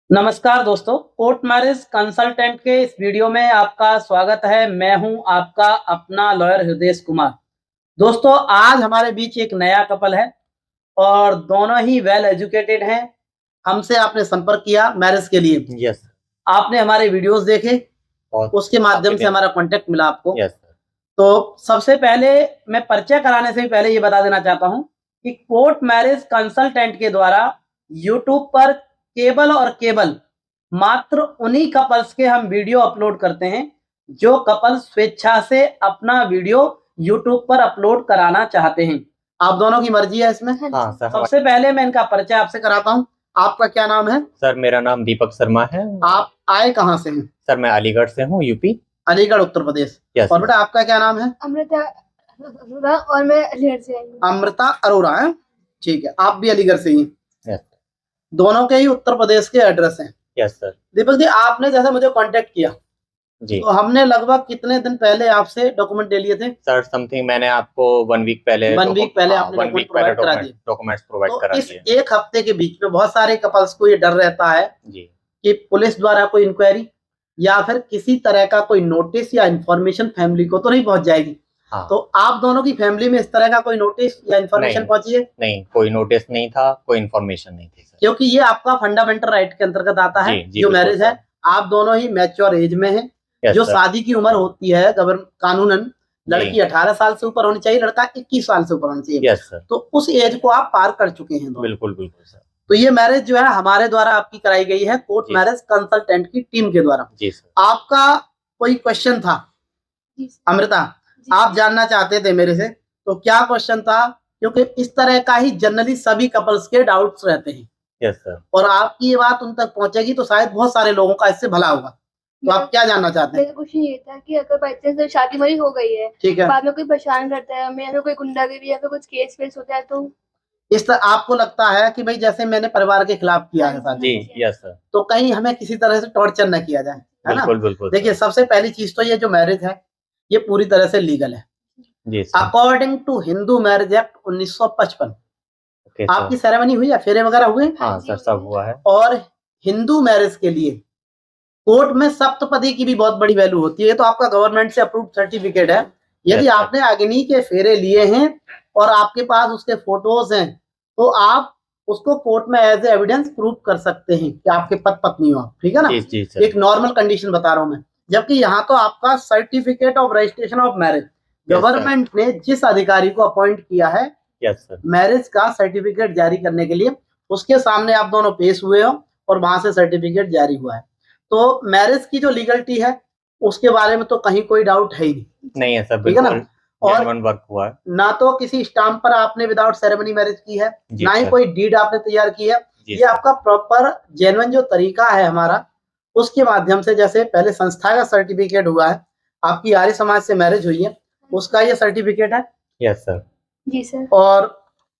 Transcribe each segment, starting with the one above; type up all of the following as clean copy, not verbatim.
नमस्कार दोस्तों, court marriage consultant के इस वीडियो में आपका स्वागत है। मैं हूं आपका अपना लॉयर हृदय कुमार। दोस्तों, आज हमारे बीच एक नया कपल है और दोनों ही वेल एजुकेटेड हैं। हमसे आपने संपर्क किया मैरिज के लिए। यस। आपने हमारे वीडियोस देखे, और उसके माध्यम से हमारा कांटेक्ट मिला आपको। Yes sir. तो सबसे पहले मैं परिचय कराने से पहले ये बता देना चाहता हूं कि कोर्ट मैरिज कंसल्टेंट के द्वारा यूट्यूब पर केवल और केवल मात्र उन्हीं कपल्स के हम वीडियो अपलोड करते हैं जो कपल स्वेच्छा से अपना वीडियो यूट्यूब पर अपलोड कराना चाहते हैं। आप दोनों की मर्जी है इसमें। हाँ सर। सबसे पहले मैं इनका परिचय आपसे कराता हूँ। आपका क्या नाम है? सर मेरा नाम दीपक शर्मा है। आप आए कहाँ से हैं? सर मैं अलीगढ़ से हूँ, यूपी। अलीगढ़ उत्तर प्रदेश। यस। और बेटा आपका क्या नाम है? अमृता अरोड़ा। और मैं अलीगढ़ से आई हूँ। अमृता अरोड़ा है, ठीक है। आप भी अलीगढ़ से ही हैं। यस। दोनों के ही उत्तर प्रदेश के एड्रेस हैं। Yes sir. दीपक जी, आपने जैसे मुझे कांटेक्ट किया जी, तो हमने लगभग कितने दिन पहले आपसे डॉक्यूमेंट ले लिए थे? सर समथिंग मैंने आपको 1 वीक पहले आपने डॉक्यूमेंट प्रोवाइड करा दिए। डॉक्यूमेंट्स प्रोवाइड तो करा इस दिए। एक हफ्ते के बीच में बहुत सारे कपल्स को ये डर रहता है जी कि पुलिस द्वारा कोई इंक्वायरी या फिर किसी तरह का कोई नोटिस या इंफॉर्मेशन फैमिली को तो नहीं पहुंच जाएगी। हाँ। तो आप दोनों की फैमिली में इस तरह का कोई नोटिस या इंफॉर्मेशन नहीं। पहुंची है? नहीं, कोई नोटिस नहीं था, कोई इन्फॉर्मेशन नहीं थी सर। क्योंकि ये आपका फंडामेंटल राइट के अंतर्गत आता है। जी, जो बिल्कुल मैरिज है, सर। आप दोनों ही मैच्योर एज में हैं। यस जो सर। शादी की उम्र होती है कानूनन, लड़की जी। 18 साल से ऊपर होनी चाहिए, लड़का 21 साल से ऊपर होना चाहिए। Yes sir. तो उस एज को आप पार कर चुके हैं दोनों। बिल्कुल बिल्कुल सर। तो ये मैरिज जो है हमारे द्वारा आपकी कराई गई है कोर्ट जी। मैरिज कंसल्टेंट की टीम के द्वारा। जी सर। आपका कोई क्वेश्चन था जी सर। अमृता? जी आप सर। जानना चाहते थे मेरे से, तो क्या क्वेश्चन था? क्योंकि इस तरह का ही जनरली सभी कपल्स के डाउट्स रहते हैं यस सर। और आपकी ये बात उन तक पहुंचेगी तो शायद बहुत सारे लोगों का इससे भला होगा। तो आप क्या जानना चाहते हैं? मेरा क्वेश्चन ये था कि अगर बाई चांस शादी हमारी हो गई है, ठीक है, बाद में कोई परेशान करता है हमें, या फिर कोई गुंडागिरी या फिर कुछ केस वेस होता है, तो इस तरह आपको लगता है कि भाई जैसे मैंने परिवार के खिलाफ किया है शादी, जी यस सर। तो कहीं हमें किसी तरह से टॉर्चर न किया जाए, है ना? बिल्कुल बिल्कुल देखिए, सर। सबसे पहली चीज तो ये जो मैरिज है ये पूरी तरह से लीगल है जी sir. According to Hindu marriage act 1955। Okay आपकी सर। सेरेमनी हुई है, फेरे वगैरह हुए? हाँ सर, सब हुआ है। और हिंदू मैरिज के लिए कोर्ट में सप्तपदी की भी बहुत बड़ी वैल्यू होती है। तो आपका गवर्नमेंट से अप्रूव्ड सर्टिफिकेट है। यदि Yes, sir. आपने अग्नि के फेरे लिए हैं और आपके पास उसके फोटोज हैं तो आप उसको कोर्ट में एज ए एविडेंस प्रूव कर सकते हैं कि आपके पति पत्नी हो आप, ठीक है ना? जी जी सर। एक नॉर्मल कंडीशन बता रहा हूं मैं। जबकि यहाँ तो आपका certificate of registration of marriage Yes, government ने जिस अधिकारी को अपॉइंट किया है यस सर। मैरिज का सर्टिफिकेट जारी करने के लिए, उसके सामने आप दोनों पेश हुए हो और वहां से सर्टिफिकेट जारी हुआ है। तो मैरिज की जो लीगलिटी है उसके बारे में तो कहीं कोई डाउट है ही नहीं है सर, ठीक है ना? बिल्कुल और जेन्युइन वर्क हुआ है। ना तो किसी स्टाम्प पर आपने विदाउट सेरेमनी मैरिज की है, जी ना ही सर। कोई डीड आपने तैयार की है। जी ये सर। आपका प्रॉपर जेन्युइन जो तरीका है हमारा, उसके माध्यम से, जैसे पहले संस्था का सर्टिफिकेट हुआ है, आपकी आर्य समाज से मैरिज हुई है, उसका ये सर्टिफिकेट है। Yes sir. जी सर। और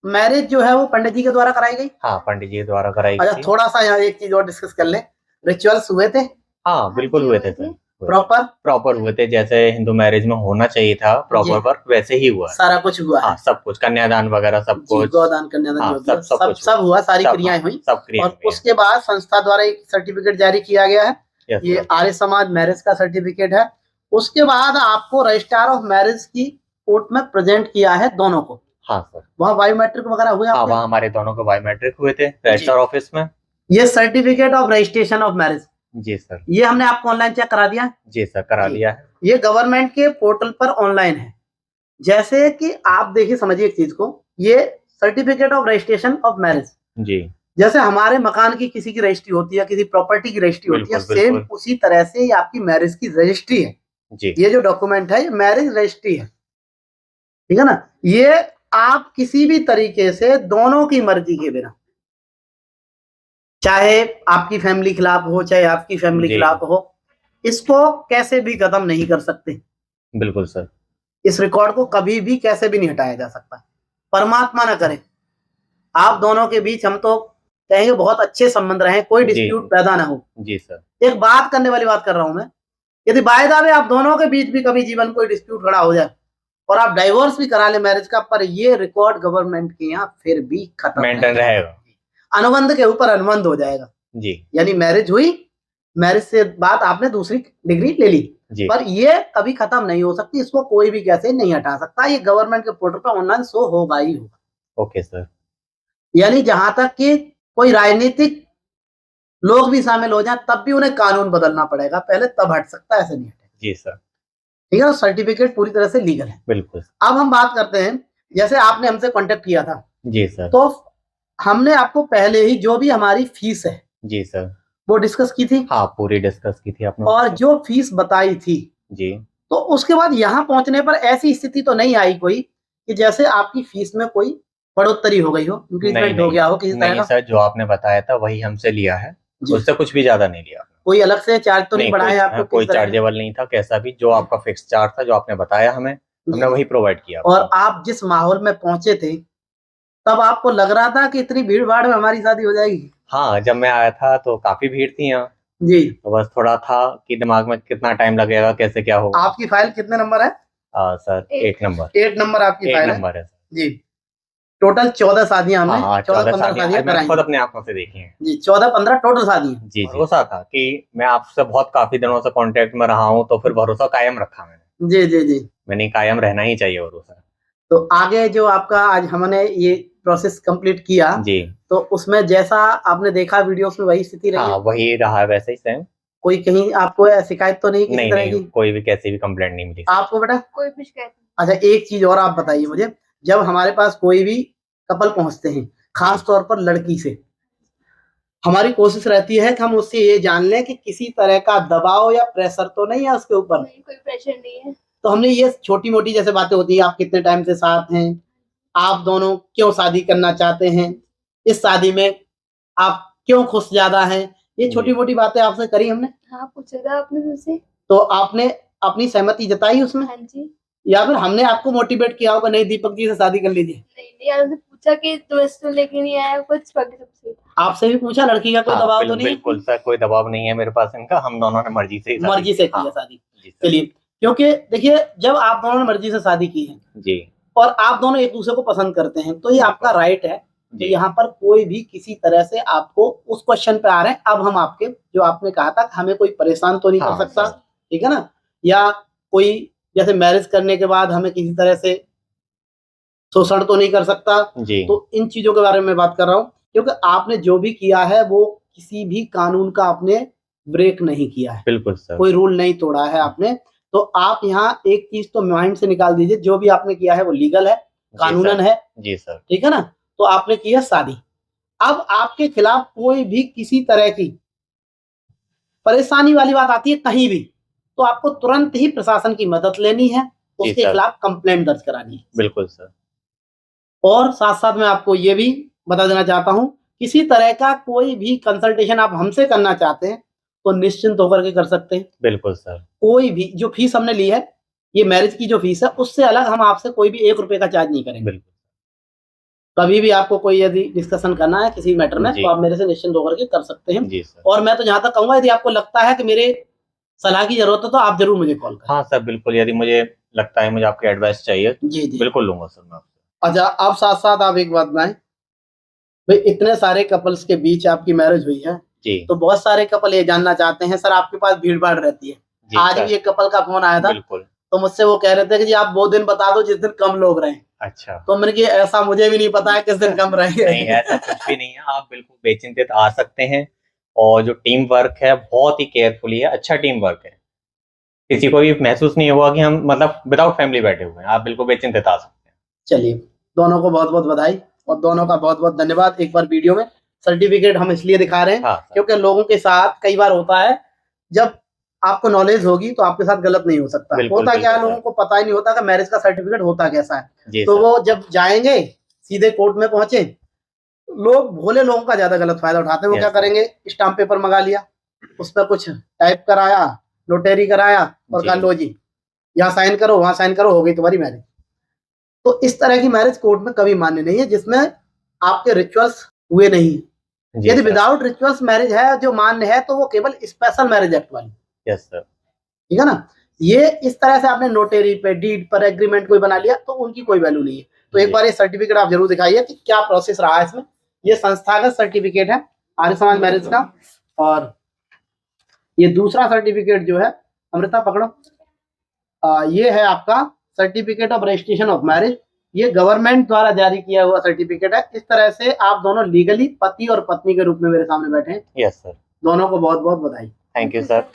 मैरिज जो है वो पंडित जी के द्वारा कराई गई। हाँ, पंडित जी द्वारा कराई अच्छा, गई। थोड़ा सा यहाँ एक चीज और डिस्कस कर लें। रिचुअल्स हुए थे हाँ बिल्कुल हुए थे सर। प्रॉपर? प्रॉपर हुए थे, जैसे हिंदू मैरिज में होना चाहिए था प्रॉपर वर्क, वैसे ही हुआ है। सारा कुछ हुआ है। हाँ, सब कुछ, कन्यादान वगैरह सब जी, कुछ। गोदान कन्यादान हाँ, जो भी है, सब कुछ सब हुआ, सारी सब, क्रियाएं हुई। सब क्रिया और उसके बाद संस्था द्वारा एक सर्टिफिकेट जारी किया गया है। यस ये सर। आर्य समाज मैरिज का सर्टिफिकेट है। उसके बाद आपको रजिस्ट्रार ऑफ मैरिज की कोर्ट में प्रेजेंट किया है दोनों को। हाँ सर। वहाँ बायोमेट्रिक वगैरह हुए हाँ, आपके? वहाँ हमारे दोनों को बायोमेट्रिक हुए थे रजिस्टर ऑफिस में। ये certificate of registration of marriage, जी सर। ये हमने आपको ऑनलाइन चेक करा दिया। जी सर, करा जी। दिया है। ये गवर्नमेंट के पोर्टल पर ऑनलाइन है। जैसे कि आप देखिए, समझिए एक चीज को, ये certificate of registration of marriage जी। जैसे हमारे मकान की किसी की रजिस्ट्री होती है, किसी प्रॉपर्टी की रजिस्ट्री होती है, बिल्कुल, सेम बिल्कुल। उसी तरह से ये आपकी मैरिज की रजिस्ट्री है। जी। ये जो डॉक्यूमेंट है ये मैरिज रजिस्ट्री है, ठीक है ना? ये आप किसी भी तरीके से दोनों की मर्जी के बिना, चाहे आपकी फैमिली खिलाफ हो चाहे आपकी फैमिली जी। खिलाफ हो, इसको कैसे भी खत्म नहीं कर सकते। बिल्कुल सर। इस रिकॉर्ड को कभी भी कैसे भी नहीं हटाया जा सकता। परमात्मा ना करे आप दोनों के बीच, हम तो कहेंगे, बहुत अच्छे संबंध रहे, कोई जी। डिस्प्यूट पैदा ना हो। जी सर। एक बात करने वाली बात कर रहा हूं मैं, यदि बाय द वे आप दोनों के बीच भी कभी जीवन कोई डिस्प्यूट खड़ा हो जाए और आप डाइवोर्स भी करा ले मैरिज का, पर ये रिकॉर्ड गवर्नमेंट के यहाँ फिर भी खत्म मेंटेन रहेगा। अनुबंध के ऊपर अनुबंध हो जाएगा। जी यानी मैरिज हुई, मैरिज से बाद आपने दूसरी डिग्री ले ली, जी पर ये कभी खत्म नहीं हो सकती, इसको कोई भी कैसे नहीं हटा सकता, ये गवर्नमेंट के पोर्टल पर ऑनलाइन शो होगा ही होगा। Okay sir. यानी जहां तक कि कोई राजनीतिक लोग भी शामिल हो जाए तब भी उन्हें कानून बदलना पड़ेगा पहले, तब हट सकता है, ऐसे नहीं हटेगा। जी सर। ठीक है, सर्टिफिकेट पूरी तरह से लीगल है। बिल्कुल। अब हम बात करते हैं, जैसे आपने हमसे कांटेक्ट किया था, जी सर। तो हमने आपको पहले ही जो भी हमारी फीस है जी सर। वो डिस्कस की थी, हाँ पूरी डिस्कस की थी आपने। और जो फीस बताई थी, जी तो उसके बाद यहाँ पहुंचने पर ऐसी स्थिति तो नहीं आई कोई कि जैसे आपकी फीस में कोई बढ़ोतरी हो गई हो, इंक्रीजमेंट हो गया हो किसी तरह नहीं का? सर, जो आपने बताया था वही हमसे लिया है, जी। उससे कुछ भी ज्यादा नहीं लिया। कोई अलग से चार्ज तो नहीं बढ़ाया आपको? कोई चार्जेबल नहीं था, कैसा भी जो आपका फिक्स चार्ज था जो आपने बताया हमें, हमने वही प्रोवाइड किया। और आप जिस माहौल में पहुंचे थे तब आपको लग रहा था कि इतनी भीड़ भाड़ में हमारी शादी हो जाएगी? हाँ, जब मैं आया था तो काफी भीड़ थी यहाँ जी। तो बस थोड़ा था कि दिमाग में कितना टाइम लगेगा, कैसे क्या होगा। आपकी फाइल कितने नंबर है? Sir 8 number. 8 नंबर आपकी फाइल है? नंबर है जी। टोटल 14 शादियां हमने 14-15 शादियां कराई खुद अपने आंखों से देखी हैं। जी, 14-15 टोटल शादियां। जी भरोसा था कि मैं आपसे बहुत काफी दिनों से कांटेक्ट में रहा हूँ, तो फिर भरोसा कायम रखा मैंने। जी जी जी। मैंने कायम रहना ही चाहिए भरोसा। तो आगे जो आपका आज हमने ये प्रोसेस कंप्लीट किया जी, तो उसमें जैसा आपने देखा वीडियोस में वही स्थिति रही? हाँ वही रहा वैसे ही सेम। कोई कहीं आपको शिकायत तो नहीं किसी तरह की? कोई भी कैसी भी कंप्लेंट नहीं मिली। आपको बेटा? कोई भी शिकायत नहीं। अच्छा, एक चीज और आप बताइए मुझे, जब हमारे पास कोई भी कपल पहुंचते हैं, खास तौर पर लड़की से, हमारी कोशिश रहती है कि हम उससे ये जान लें कि किसी तरह का दबाव या प्रेशर तो नहीं है उसके ऊपर। नहीं, कोई प्रेशर नहीं है। तो हमने ये छोटी मोटी जैसे बातें होती है, आप कितने टाइम से साथ हैं, आप दोनों क्यों शादी करना चाहते हैं, इस शादी में आप क्यों खुश ज्यादा हैं, ये छोटी मोटी बातें आपसे करी हमने। हाँ, पूछा था आपने मुझसे। तो आपने अपनी सहमति जताई उसमें? हाँ जी। या फिर हमने आपको मोटिवेट किया होगा नहीं दीपक जी से शादी कर लीजिए? नहीं, आपसे पूछा कि तुम्हें लेके नहीं आया कुछ, बाकी सब सही था। आपसे भी पूछा? लड़की का कोई दबाव तो नहीं? बिल्कुल सर, कोई दबाव नहीं है मेरे पास इनका, हम दोनों ने मर्जी से किया शादी। चलिए, क्योंकि देखिए जब आप दोनों ने मर्जी से शादी की है जी, और आप दोनों एक दूसरे को पसंद करते हैं तो ये आपका राइट है। तो यहाँ पर कोई भी किसी तरह से आपको उस क्वेश्चन पे आ रहे हैं, अब हम आपके जो आपने कहा था हमें कोई परेशान तो नहीं कर सकता, ठीक है ना, या कोई जैसे मैरिज करने के बाद हमें किसी तरह से शोषण तो नहीं कर सकता जी। तो इन चीजों के बारे में बात कर रहा हूँ, क्योंकि आपने जो भी किया है वो किसी भी कानून का आपने ब्रेक नहीं किया है। बिल्कुल सर, कोई रूल नहीं तोड़ा है आपने। तो आप यहाँ एक चीज तो माइंड से निकाल दीजिए, जो भी आपने किया है वो लीगल है, कानूनन है। जी सर, ठीक है ना। तो आपने की है शादी, अब आपके खिलाफ कोई भी किसी तरह की परेशानी वाली बात आती है कहीं भी, तो आपको तुरंत ही प्रशासन की मदद लेनी है, उसके खिलाफ कंप्लेंट दर्ज करानी है। बिल्कुल सर। और साथ साथ मैं आपको ये भी बता देना चाहता हूं, किसी तरह का कोई भी कंसल्टेशन आप हमसे करना चाहते हैं तो निश्चिंत होकर के कर सकते हैं। बिल्कुल सर। कोई भी जो फीस हमने ली है, ये मैरिज की जो फीस है, उससे अलग हम आपसे कोई भी 1 रुपए का चार्ज नहीं करेंगे। बिल्कुल। कभी भी आपको कोई यदि डिस्कशन करना है किसी मैटर में तो आप मेरे से निश्चिंत होकर के कर सकते हैं। जी सर। और मैं तो जहां तक कहूंगा, यदि आपको लगता है कि मेरे सलाह की जरूरत है तो आप जरूर मुझे कॉल करें। हाँ सर बिल्कुल, यदि मुझे लगता है मुझे आपकी एडवाइस चाहिए, जी जी बिल्कुल लूंगा सर मैं। अच्छा, अब साथ साथ आप एक बात बताएं, भाई इतने सारे कपल्स के बीच आपकी मैरिज हुई है जी, तो बहुत सारे कपल ये जानना चाहते हैं सर आपके पास भीड़ भाड़ रहती है। आज भी एक कपल का फोन आया था, बिल्कुल, तो मुझसे वो कह रहे थे कि जी आप वो दिन बता दो जिस दिन कम लोग रहे। अच्छा, तो मैंने कहा ऐसा मुझे भी नहीं पता है किस दिन कम रहेंगे। नहीं, ऐसा कुछ भी नहीं है, आप बिल्कुल बेचिंतित आ सकते हैं। और जो टीम वर्क है बहुत ही केयरफुली है, अच्छा टीम वर्क है, किसी को भी महसूस नहीं होगा कि हम मतलब विदाउट फैमिली बैठे हुए हैं, आप बिल्कुल बेचिंतित आ सकते हैं। चलिए, दोनों को बहुत बहुत बधाई और दोनों का बहुत बहुत धन्यवाद। एक बार वीडियो में सर्टिफिकेट हम इसलिए दिखा रहे हैं क्योंकि लोगों के साथ कई बार होता है, जब आपको नॉलेज होगी तो आपके साथ गलत नहीं हो सकता। होता क्या है, लोगों को पता ही नहीं होता कि मैरिज का सर्टिफिकेट होता कैसा है, तो वो जब जाएंगे सीधे कोर्ट में पहुंचे, लोग भोले लोगों का ज्यादा गलत फायदा उठाते हैं। वो क्या करेंगे, स्टाम्प पेपर मंगा लिया, उस पर कुछ टाइप कराया, नोटेरी कराया और कहा लो जी यहाँ साइन करो, वहां साइन करो, हो गई तुम्हारी मैरिज। तो इस तरह की मैरिज कोर्ट में कभी मान्य नहीं है जिसमें आपके रिचुअल्स हुए नहीं। यदि विदाउट रिचुअल्स मैरिज है जो मान्य है तो वो केवल स्पेशल मैरिज एक्ट वाली। यस सर, ठीक है ना। ये इस तरह से आपने नोटेरी पे, डीड पर एग्रीमेंट कोई बना लिया तो उनकी कोई वैल्यू नहीं है। तो एक बार ये सर्टिफिकेट आप जरूर दिखाइए कि क्या प्रोसेस रहा है इसमें। ये संस्थागत सर्टिफिकेट है, आर्य समाज मैरिज का। और ये दूसरा सर्टिफिकेट जो है, अमृता पकड़ो, ये है आपका certificate of registration of marriage. ये गवर्नमेंट द्वारा जारी किया हुआ सर्टिफिकेट है। इस तरह से आप दोनों लीगली पति और पत्नी के रूप में मेरे सामने बैठे हैं। Yes sir. दोनों को बहुत बहुत बधाई। Thank you sir.